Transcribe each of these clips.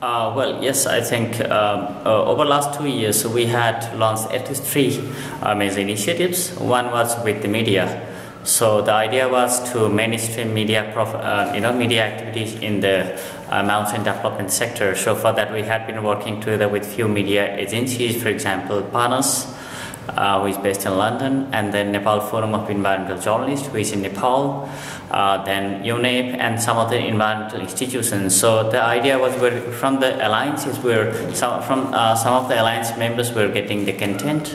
Yes, I think over the last 2 years we had launched at least three major initiatives. One was with the media. So the idea was to mainstream media, media activities in the mountain development sector. So for that we had been working together with few media agencies, for example, PANAS, who is based in London, and then Nepal Forum of Environmental Journalists, who is in Nepal, then UNEP and some other environmental institutions. So the idea was from the alliances, some of the alliance members were getting the content,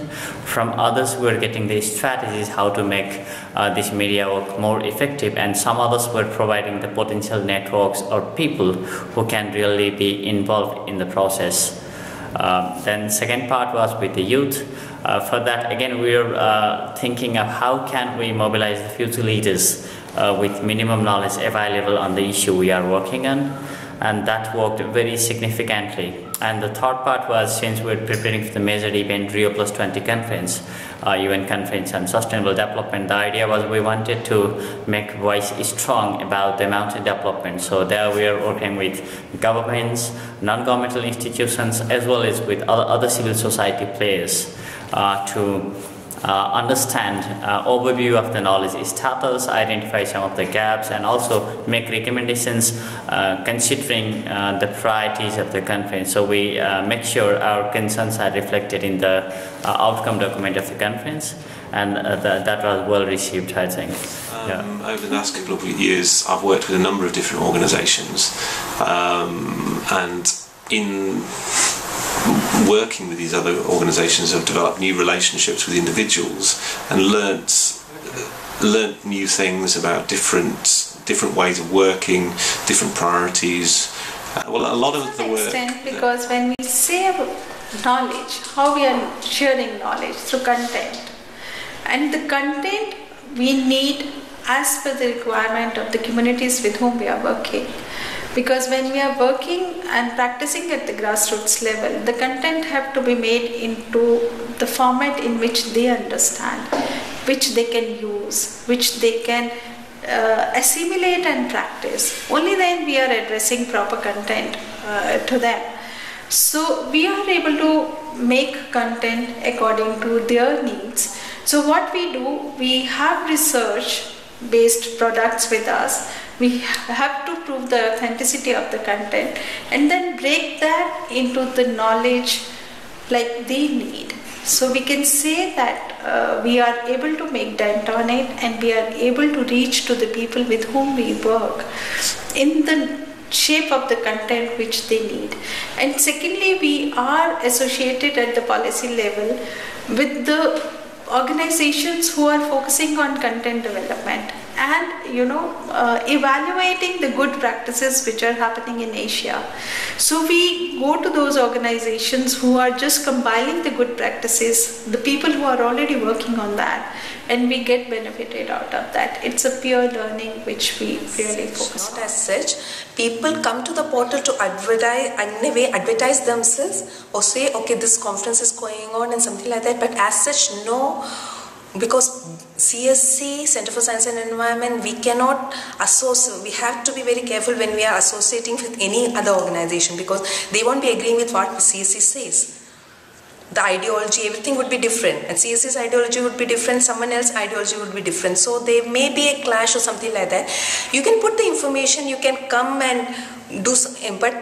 from others were getting the strategies how to make this media work more effective, and some others were providing the potential networks or people who can really be involved in the process. Then second part was with the youth. For that, again, we are thinking of how can we mobilize the future leaders with minimum knowledge available on the issue we are working on, and that worked very significantly. And the third part was, since we're preparing for the major event Rio Plus 20 conference, UN conference on sustainable development, the idea was we wanted to make voice strong about the mountain development. So there we are working with governments, non-governmental institutions, as well as with other civil society players to understand overview of the knowledge status, identify some of the gaps, and also make recommendations considering the priorities of the conference. So we make sure our concerns are reflected in the outcome document of the conference, and that was well received, I think. Over the last couple of years I've worked with a number of different organisations, and in working with these other organisations have developed new relationships with individuals and learnt new things about different ways of working, different priorities. Well, a lot of the work. Because when we say about knowledge, how we are sharing knowledge through content, and the content we need as per the requirement of the communities with whom we are working. Because when we are working and practicing at the grassroots level, the content have to be made into the format in which they understand, which they can use, which they can assimilate and practice. Only then we are addressing proper content to them. So we are able to make content according to their needs. So what we do, we have research-based products with us. We have to prove the authenticity of the content and then break that into the knowledge like they need. So we can say that we are able to make dent on it, and we are able to reach to the people with whom we work in the shape of the content which they need. And secondly, we are associated at the policy level with the organizations who are focusing on content development and evaluating the good practices which are happening in Asia. So we go to those organizations who are just compiling the good practices, the people who are already working on that, and we get benefited out of that. It's a peer learning which we really focus on. Not as such, people come to the portal to advertise themselves or say, okay, this conference is going on and something like that, but as such, no. Because CSC, Center for Science and Environment, we cannot associate, we have to be very careful when we are associating with any other organization, because they won't be agreeing with what CSC says. The ideology, everything would be different, and CSC's ideology would be different, someone else's ideology would be different. So there may be a clash or something like that. You can put the information, you can come and do something, but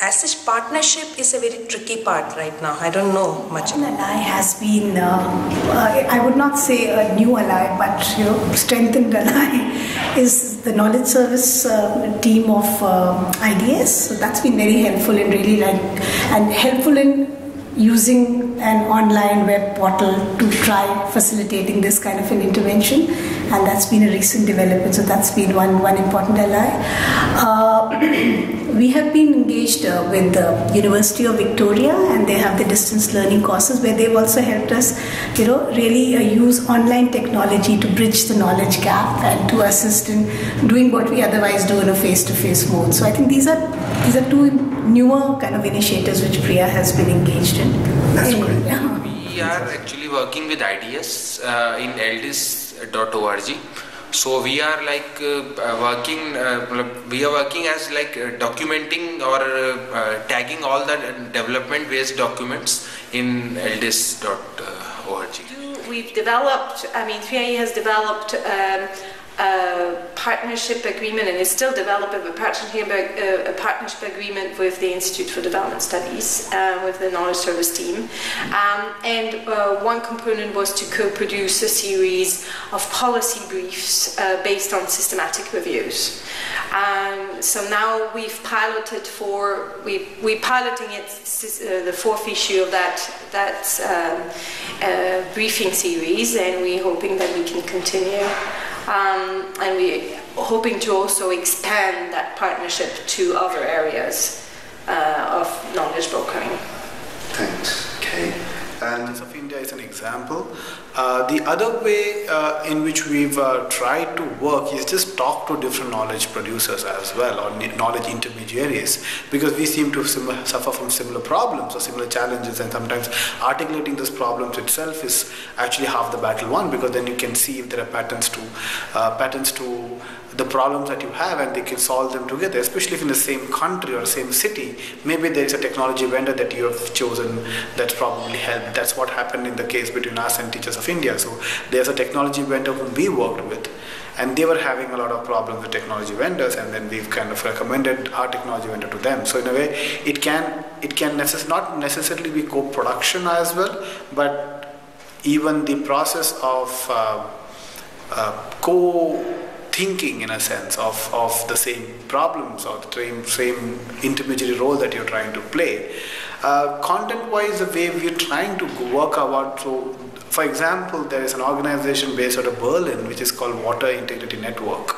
as such, partnership is a very tricky part right now. I don't know much. An ally has been, I would not say a new ally, but strengthened ally is the knowledge service team of IDS. So that's been very helpful in helpful in using an online web portal to try facilitating this kind of an intervention, and that's been a recent development. So that's been one important ally. We have been engaged with the University of Victoria, and they have the distance learning courses where they've also helped us, really use online technology to bridge the knowledge gap and to assist in doing what we otherwise do in a face-to-face mode. So I think these are two newer kind of initiatives which Priya has been engaged in. That's great. We are actually working with IDS in eldis.org So we are like working as like documenting or tagging all the development based documents in LDIS.org. We've developed, 3IE has developed a partnership agreement, and is still developing a partnership agreement with the Institute for Development Studies, with the Knowledge Service team. One component was to co-produce a series of policy briefs based on systematic reviews. So now we've piloted we're piloting the fourth issue of that briefing series, and we're hoping that we can continue. And we're hoping to also expand that partnership to other areas of knowledge brokering. Thanks, Kay. And of India is an example. The other way in which we've tried to work is just talk to different knowledge producers as well, or knowledge intermediaries, because we seem to suffer from similar problems or similar challenges, and sometimes articulating those problems itself is actually half the battle won, because then you can see if there are patterns to the problems that you have, and they can solve them together, especially if in the same country or same city. Maybe there is a technology vendor that you have chosen that's probably helped. That's what happened in the case between us and Teachers of India. So there's a technology vendor whom we worked with, and they were having a lot of problems with technology vendors, and then we've kind of recommended our technology vendor to them. So in a way, it can not necessarily be co-production as well, but even the process of co-thinking, in a sense, of the same problems or the same intermediary role that you're trying to play. Content-wise, the way we're trying to work out, so for example, there is an organization based out of Berlin which is called Water Integrity Network,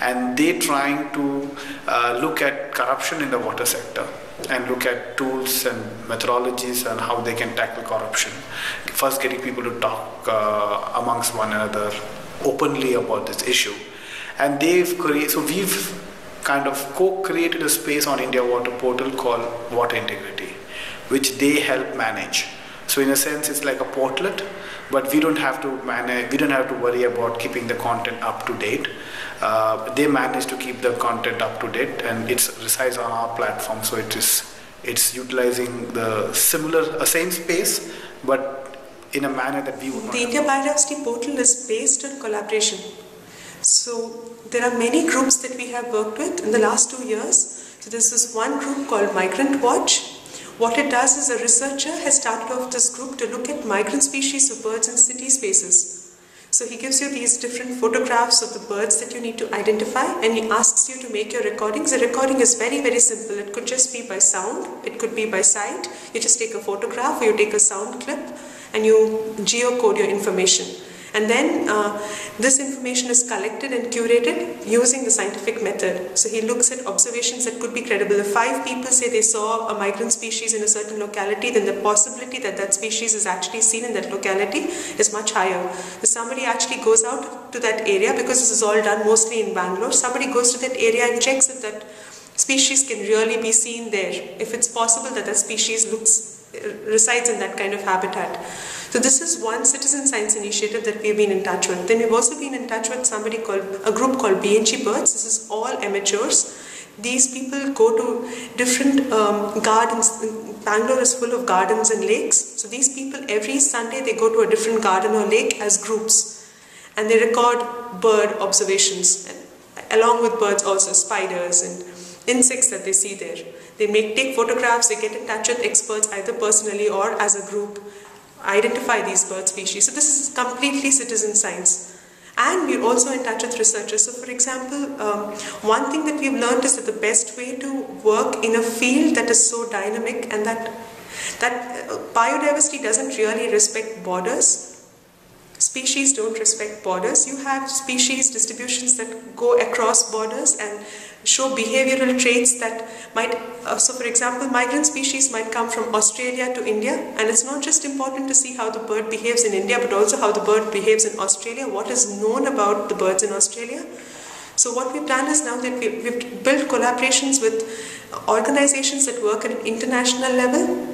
and they're trying to look at corruption in the water sector and look at tools and methodologies and how they can tackle corruption. First, getting people to talk amongst one another openly about this issue. And we've kind of co-created a space on India Water Portal called Water Integrity, which they help manage. So in a sense, it's like a portlet, but we don't have to worry about keeping the content up to date. They manage to keep the content up to date, and it resides on our platform. So it's utilizing the same space, but in a manner that we would not. The India Biodiversity Portal is based on collaboration. So there are many groups that we have worked with in the last 2 years. So there's this one group called Migrant Watch. What it does is a researcher has started off this group to look at migrant species of birds in city spaces. So he gives you these different photographs of the birds that you need to identify, and he asks you to make your recordings. The recording is very, very simple. It could just be by sound, it could be by sight. You just take a photograph or you take a sound clip and you geocode your information. And then this information is collected and curated using the scientific method. So he looks at observations that could be credible. If 5 people say they saw a migrant species in a certain locality, then the possibility that that species is actually seen in that locality is much higher. If somebody actually goes out to that area, because this is all done mostly in Bangalore, somebody goes to that area and checks if that species can really be seen there, if it's possible that that species resides in that kind of habitat. So this is one citizen science initiative that we've been in touch with. Then we've also been in touch with a group called BNG Birds. This is all amateurs. These people go to different gardens. Bangalore is full of gardens and lakes. So these people, every Sunday, they go to a different garden or lake as groups. And they record bird observations, along with birds also, spiders and insects that they see there. They take photographs, they get in touch with experts either personally or as a group, identify these bird species. So this is completely citizen science. And we're also in touch with researchers. So for example, one thing that we've learned is that the best way to work in a field that is so dynamic and that biodiversity doesn't really respect borders. Species don't respect borders. You have species distributions that go across borders and show behavioral traits that might, so for example, migrant species might come from Australia to India, and it's not just important to see how the bird behaves in India, but also how the bird behaves in Australia, what is known about the birds in Australia. So what we've done is now that we've built collaborations with organizations that work at an international level.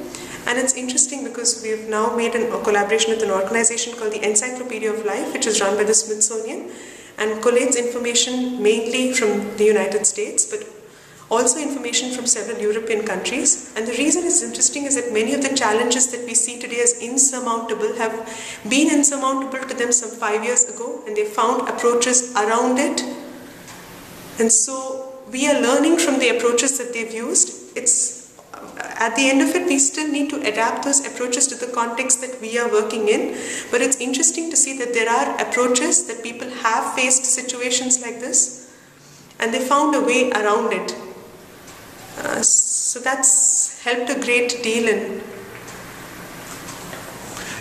And it's interesting because we've now made a collaboration with an organization called the Encyclopedia of Life, which is run by the Smithsonian. and collates information mainly from the United States, but also information from several European countries. And the reason it's interesting is that many of the challenges that we see today as insurmountable have been insurmountable to them some 5 years ago, and they found approaches around it. And so we are learning from the approaches that they've used. At the end of it, we still need to adapt those approaches to the context that we are working in. But it's interesting to see that there are approaches that people have faced situations like this, and they found a way around it. So that's helped a great deal in.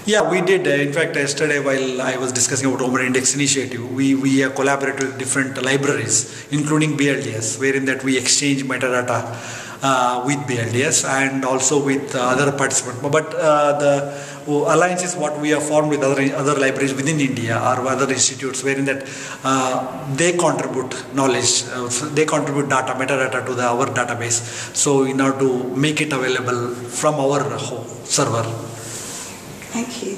Yeah, we did. In fact, yesterday while I was discussing about Open Index Initiative, we collaborated with different libraries, including BLDS, wherein that we exchange metadata with BLDS and also with other participants. But the alliance is what we have formed with other libraries within India or other institutes, wherein that they contribute knowledge, they contribute data, metadata to our database. So in order to make it available from our server. Thank you.